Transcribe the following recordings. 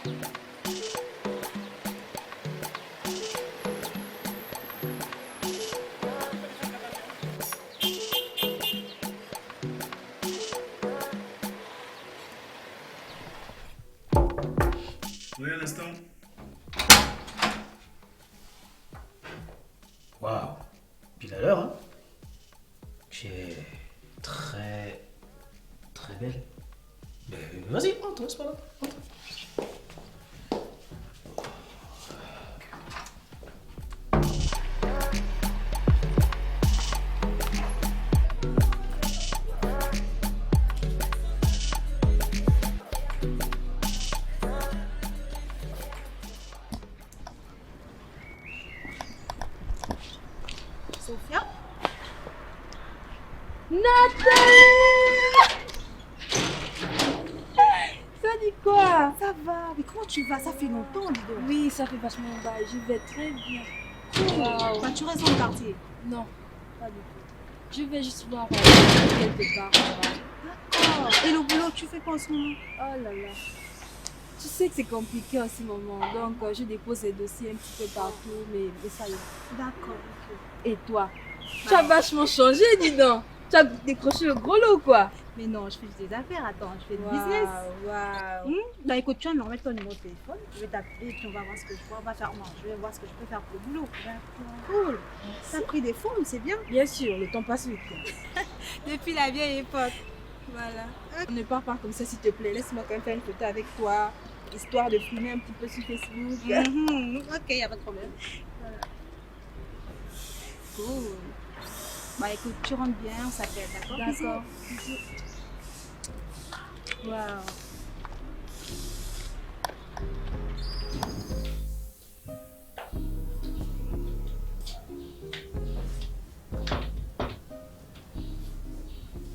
Oui, un instant. Waouh, pile à l'heure, hein. Tu es très, très belle. Mais vas-y, entre, c'est pas grave. Entre. Sophia? Nathalie! Ça dit quoi? Ça va, mais comment tu vas? Ça fait longtemps, dis donc. Oui, ça fait vachement bail, je vais très bien. Wow. Bah, tu restes dans le quartier. Non, pas du tout. Je vais juste voir quelque part. Oh, et le boulot, tu fais quoi en ce moment? Oh là là. Tu sais que c'est compliqué en ce moment, donc je dépose les dossiers un petit peu partout, mais ça y est. D'accord, ok. Et toi? Tu as vachement changé, dis donc. Tu as décroché le gros lot, quoi. Mais non, je fais des affaires, attends, je fais du Waouh, business. waouh. Bah écoute, tu vas me remettre ton numéro de téléphone, je vais t'appeler et puis on va voir ce que je vois, on va faire manger, je vais voir ce que je peux faire pour le boulot. D'accord. Cool. T'as pris des formes, c'est bien. Bien sûr, le temps passe vite. Depuis la vieille époque. Voilà. Ne pars pas comme ça, s'il te plaît. Laisse-moi quand même faire une photo avec toi, histoire de filmer un petit peu sur Facebook. Ok, y a pas de problème. Voilà. Cool. Bah écoute, tu rentres bien, on s'appelle, d'accord? D'accord. Waouh.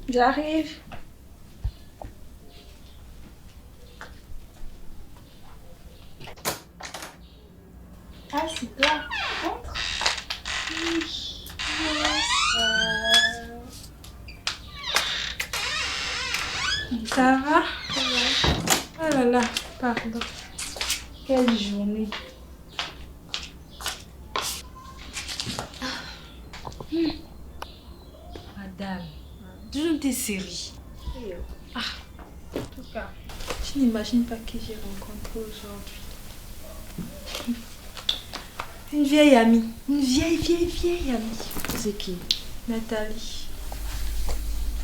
J'arrive. Ah, c'est toi. Entre. Oui. Ça va? Oh là là, pardon. Quelle journée. Madame, toujours tes séries. Ah, en tout cas, tu n'imagines pas qui j'ai rencontré aujourd'hui. Une vieille amie. Une vieille amie. C'est qui? Nathalie.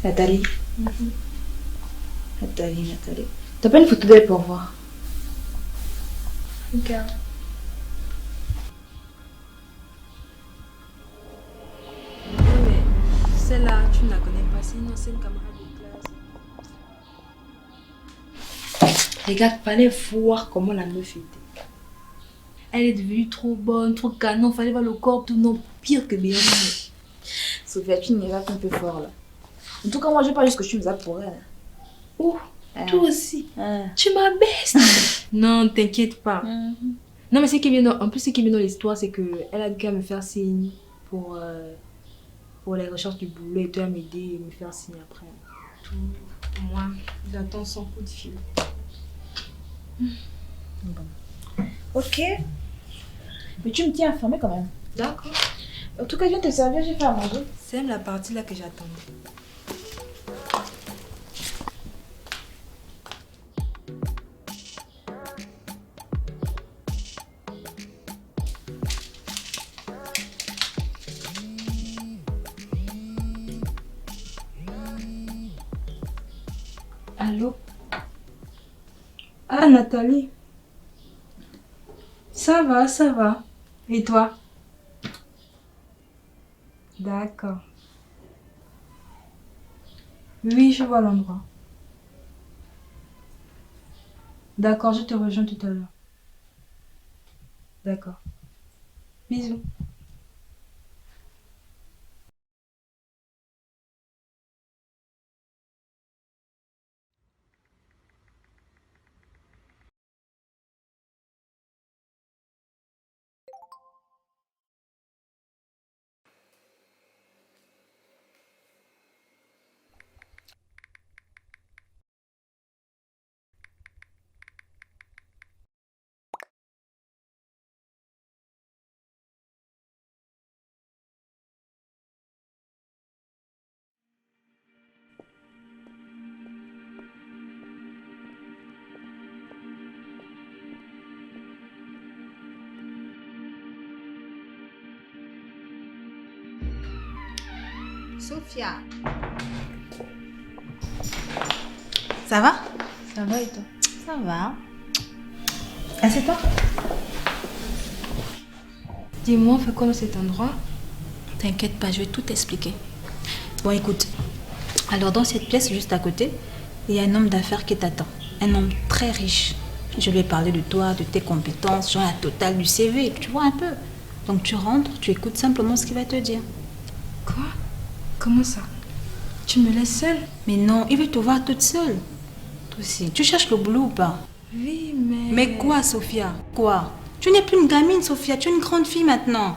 Nathalie. Nathalie. T'as pas une photo d'elle pour voir? Regarde. Mais celle-là, tu ne la connais pas, c'est une ancienne camarade de classe. Regarde, fallait voir comment la meuf était. Elle est devenue trop bonne, trop canon, fallait voir le corps tout non, pire que Beyoncé. Sophia, tu n'y vas un peu fort là. En tout cas, moi, je veux pas juste que tu me as pour elle. Oh, toi aussi. Hein. Tu m'abaisses. Non, t'inquiète pas. Non, mais ce qui est bien en plus, ce qui est bien dans l'histoire, c'est qu'elle a qu'à me faire signe pour les recherches du boulot et toi m'aider et me faire signe après. Tout, moi, j'attends son coup de fil. Bon. Ok. Mais tu me tiens informée quand même. D'accord. En tout cas, je viens te servir, j'ai fait à manger. C'est même la partie là que j'attendais. Allô? Ah, Nathalie. Ça va, ça va. Et toi? D'accord. Oui, je vois l'endroit. D'accord, je te rejoins tout à l'heure. D'accord. Bisous. Sophia. Ça va? Ça va et toi? Ça va. Assieds-toi. Dis-moi, on fait quoi dans cet endroit? T'inquiète pas, je vais tout t'expliquer. Bon, écoute. Alors, dans cette pièce juste à côté, il y a un homme d'affaires qui t'attend. Un homme très riche. Je lui ai parlé de toi, de tes compétences, genre la totale du CV, tu vois un peu. Donc, tu rentres, tu écoutes simplement ce qu'il va te dire. Quoi? Comment ça? Tu me laisses seule? Mais non, il veut te voir toute seule. Toi aussi, tu cherches le boulot ou pas? Oui, mais... Mais quoi, Sophia? Quoi? Tu n'es plus une gamine, Sophia, tu es une grande fille maintenant.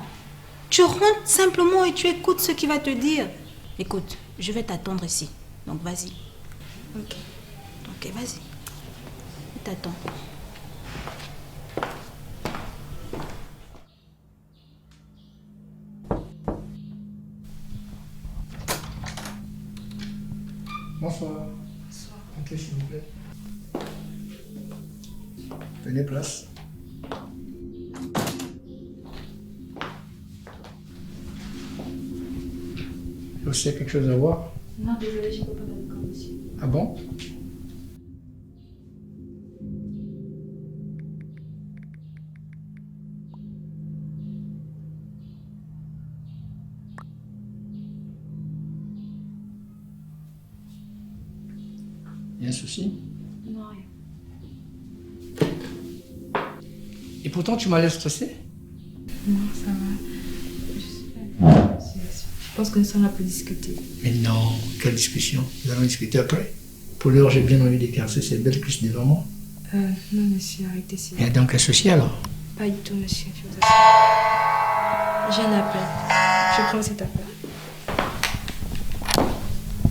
Tu rentres simplement et tu écoutes ce qu'il va te dire. Écoute, je vais t'attendre ici. Donc, vas-y. Ok. Ok, vas-y. Je t'attends. Bonsoir. Bonsoir. Entrez s'il vous plaît. Prenez place. Vous avez quelque chose à voir? Non, désolé, je ne peux pas donner comme monsieur. Ah bon? Il y a un souci? Non, rien. Et pourtant tu m'as l'air stressé? Non, ça va. Je sais pas. Je pense que nous sommes là pour discuter. Mais non, quelle discussion? Nous allons discuter après. Pour l'heure, j'ai bien envie d'écarcer ces belles cuisses devant moi. Non, monsieur, arrêtez, s'il vous Il y plaît. a donc un souci alors? Pas du tout, monsieur, je vous assure. J'ai un appel. Je prends cet appel.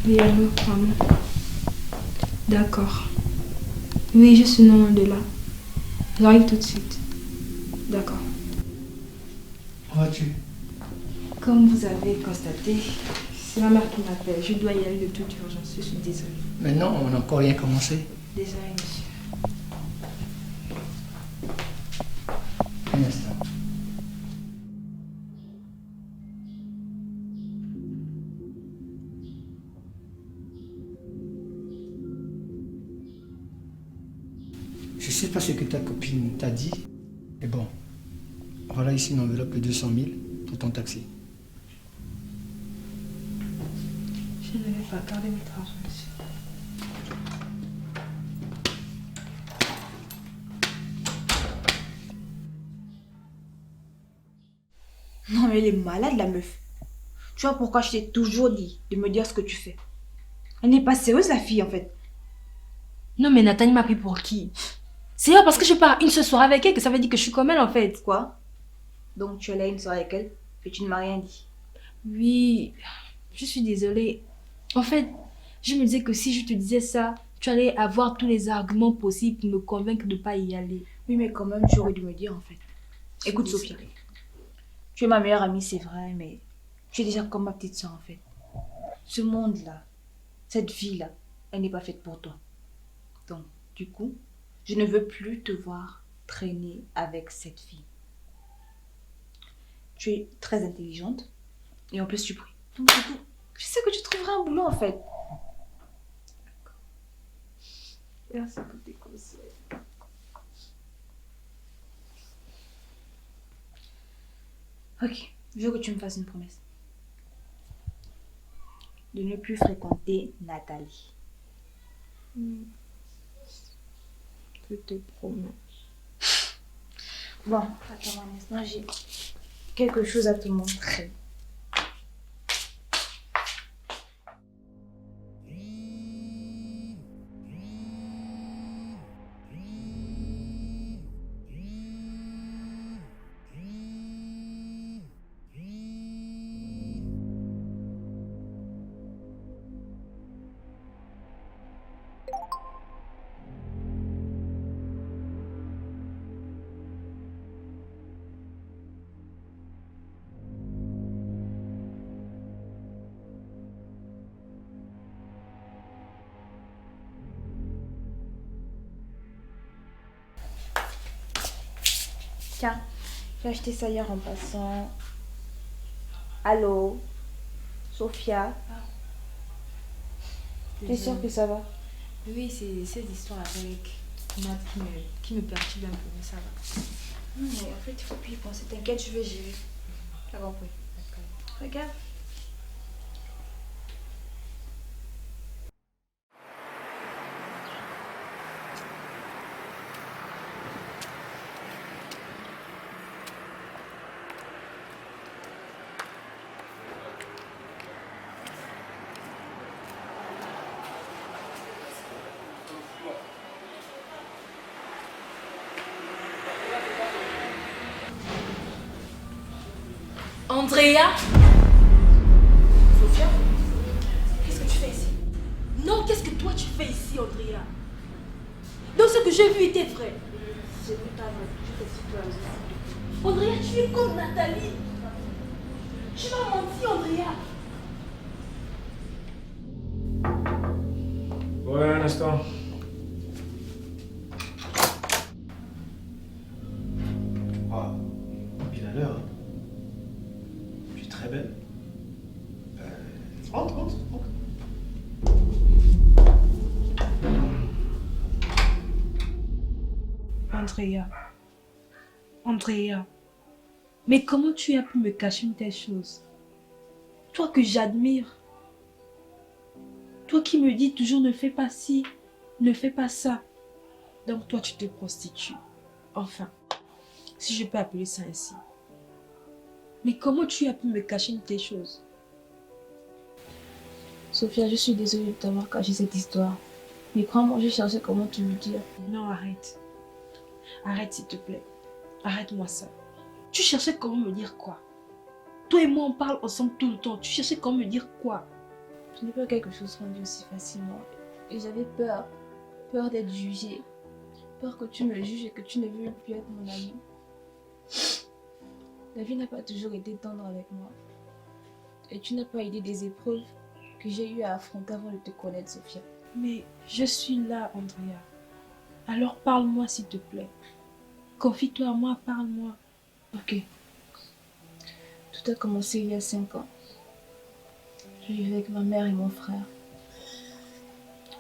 Oui, allô, maman. D'accord. Oui, je suis non loin de là. J'arrive tout de suite. D'accord. Où vas-tu? Comme vous avez constaté, c'est ma mère qui m'appelle. Je dois y aller de toute urgence. Je suis désolée. Mais non, on n'a encore rien commencé. Désolée, monsieur. Un instant. Je sais pas ce que ta copine t'a dit, mais bon, voilà ici une enveloppe de 200 000 pour ton taxi. Je ne vais pas garder votre argent, monsieur. Non, mais elle est malade, la meuf. Tu vois pourquoi je t'ai toujours dit de me dire ce que tu fais. Elle n'est pas sérieuse, la fille, en fait. Non, mais Nathalie m'a pris pour qui? C'est pas parce que je pars une seule soirée avec elle que ça veut dire que je suis comme elle, en fait. Quoi? Donc tu allais à une soirée avec elle et tu ne m'as rien dit. Oui, je suis désolée. En fait, je me disais que si je te disais ça, tu allais avoir tous les arguments possibles pour me convaincre de ne pas y aller. Oui, mais quand même, tu aurais dû me dire, en fait. Écoute, Sophie. Tu es ma meilleure amie, c'est vrai, mais tu es déjà comme ma petite soeur, en fait. Ce monde-là, cette vie-là, elle n'est pas faite pour toi. Donc, du coup, je ne veux plus te voir traîner avec cette fille. Tu es très intelligente et en plus tu pries. Donc, du coup, je sais que tu trouveras un boulot, en fait. Merci pour tes conseils. Ok, je veux que tu me fasses une promesse. De ne plus fréquenter Nathalie. Je te promets. Bon, attends un instant, j'ai quelque chose à te montrer. Tiens, j'ai acheté ça hier en passant. Allô? Sophia, t'es sûre que ça va? Oui, c'est cette histoire avec Nat qui me perturbe un peu, mais ça va. Non, mais en fait, il faut plus y penser. T'inquiète, je vais gérer. T'as compris? Regarde. Andrea? Sophia, qu'est-ce que tu fais ici? Non, qu'est-ce que toi tu fais ici, Andrea? Donc ce que j'ai vu était vrai. C'est tout à vrai. Je t'explique la raison. Andrea, tu es comme Nathalie. Tu m'as menti, Andrea. Ouais, un instant. Ah, pile à l'heure. Hein. Tu es très belle. Rentre, rentre, rentre. Andrea, mais comment tu as pu me cacher une telle chose? Toi que j'admire. Toi qui me dis toujours ne fais pas ci, ne fais pas ça. Donc toi tu te prostitues. Enfin, si je peux appeler ça ainsi. Mais comment tu as pu me cacher une telle chose? Sophia, je suis désolée de t'avoir caché cette histoire. Mais crois-moi, je cherchais comment te le dire. Non, arrête. Arrête s'il te plaît. Arrête-moi ça. Tu cherchais comment me dire quoi? Toi et moi on parle ensemble tout le temps. Tu cherchais comment me dire quoi? Ce n'est pas quelque chose rendu aussi facilement. Et j'avais peur. Peur d'être jugée. Peur que tu me juges et que tu ne veuilles plus être mon amie. La vie n'a pas toujours été tendre avec moi. Et tu n'as pas idée des épreuves que j'ai eu à affronter avant de te connaître, Sophia. Mais je suis là, Andrea. Alors parle-moi s'il te plaît. Confie-toi à moi, parle-moi. Ok. Tout a commencé il y a 5 ans. Je vivais avec ma mère et mon frère.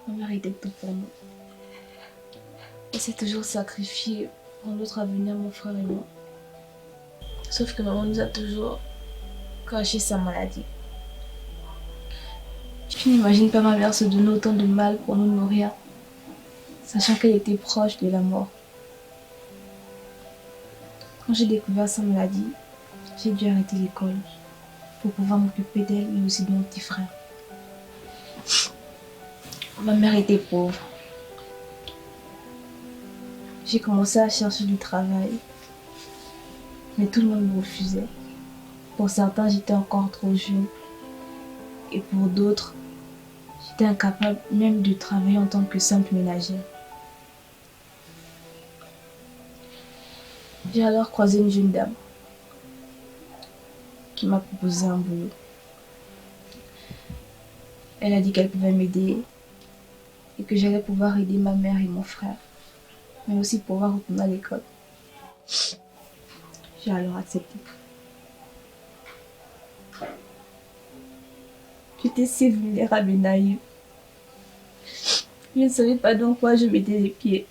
Ma mère était tout pour nous. Elle s'est toujours sacrifiée pour notre avenir, mon frère et moi. Sauf que maman nous a toujours caché sa maladie. Tu n'imagines pas ma mère se donner autant de mal pour nous nourrir, sachant qu'elle était proche de la mort. Quand j'ai découvert sa maladie, j'ai dû arrêter l'école pour pouvoir m'occuper d'elle et aussi de mon petit frère. Ma mère était pauvre. J'ai commencé à chercher du travail, mais tout le monde me refusait. Pour certains, j'étais encore trop jeune. Et pour d'autres, j'étais incapable même de travailler en tant que simple ménagère. J'ai alors croisé une jeune dame qui m'a proposé un boulot. Elle a dit qu'elle pouvait m'aider et que j'allais pouvoir aider ma mère et mon frère, mais aussi pouvoir retourner à l'école. J'ai alors accepté. J'étais si vulnérable et naïve. Je ne savais pas dans quoi je mettais les pieds.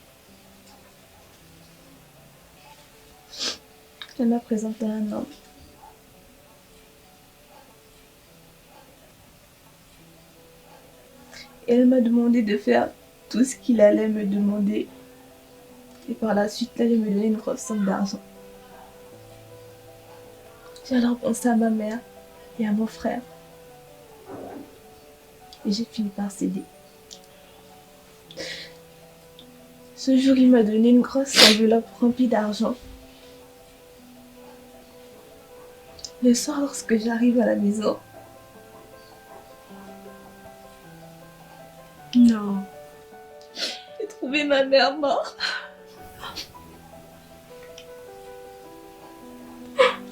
Elle m'a présenté un homme. Et elle m'a demandé de faire tout ce qu'il allait me demander. Et par la suite, elle allait me donner une grosse somme d'argent. J'ai alors pensé à ma mère et à mon frère. Et j'ai fini par céder. Ce jour, il m'a donné une grosse enveloppe remplie d'argent. Le soir, lorsque j'arrive à la maison, Non. j'ai trouvé ma mère morte.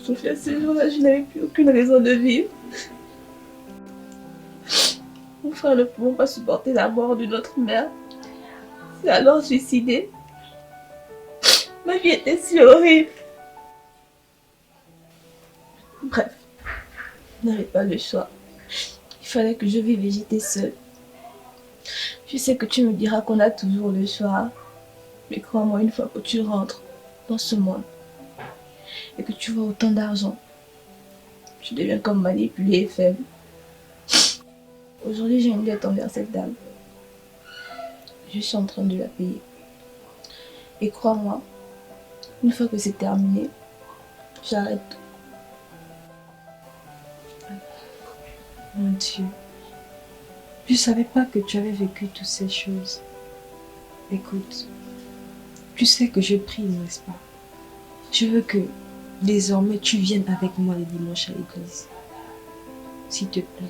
Sophia, ce jour-là, je n'avais plus aucune raison de vivre. Mon frère ne pouvant pas supporter la mort de notre mère, s'est alors suicidé. Ma vie était si horrible. Bref, je n'avais pas le choix. Il fallait que je vive et j'étais seule. Je sais que tu me diras qu'on a toujours le choix. Mais crois-moi, une fois que tu rentres dans ce monde et que tu vois autant d'argent, tu deviens comme manipulée et faible. Aujourd'hui, j'ai une dette envers cette dame. Je suis en train de la payer. Et crois-moi, une fois que c'est terminé, j'arrête tout. Mon Dieu. Je savais pas que tu avais vécu toutes ces choses. Écoute, tu sais que je prie, n'est-ce pas? Je veux que désormais tu viennes avec moi les dimanches à l'église. S'il te plaît.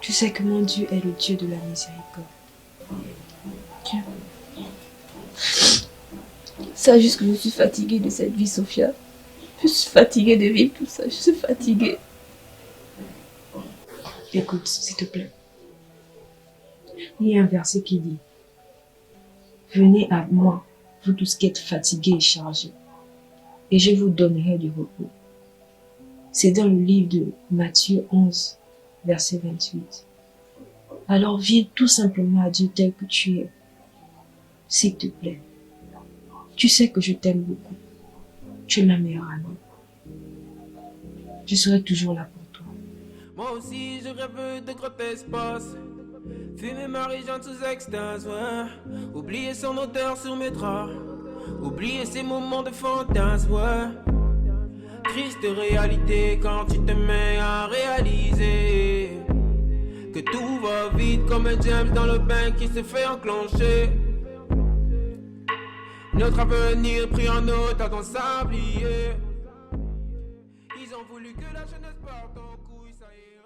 Tu sais que mon Dieu est le Dieu de la miséricorde. Tiens. Sache juste que je suis fatiguée de cette vie, Sophia. Je suis fatiguée de vivre tout ça. Je suis fatiguée. Écoute, s'il te plaît. Il y a un verset qui dit: venez à moi, vous tous qui êtes fatigués et chargés, et je vous donnerai du repos. C'est dans le livre de Matthieu 11, verset 28. Alors viens tout simplement à Dieu tel que tu es. S'il te plaît. Tu sais que je t'aime beaucoup. Tu es ma meilleure amie. Je serai toujours là pour toi. Moi aussi je rêve de grand espace. Fumer Marie-Jeanne sous extase, ouais. Oublier son odeur sur mes draps. Oublier ces moments de fantasme, ouais. Triste réalité quand tu te mets à réaliser que tout va vite comme un James dans le bain qui se fait enclencher. Notre avenir pris en otage dans sablier. Ils ont voulu que la jeunesse parte en couille, ça y est.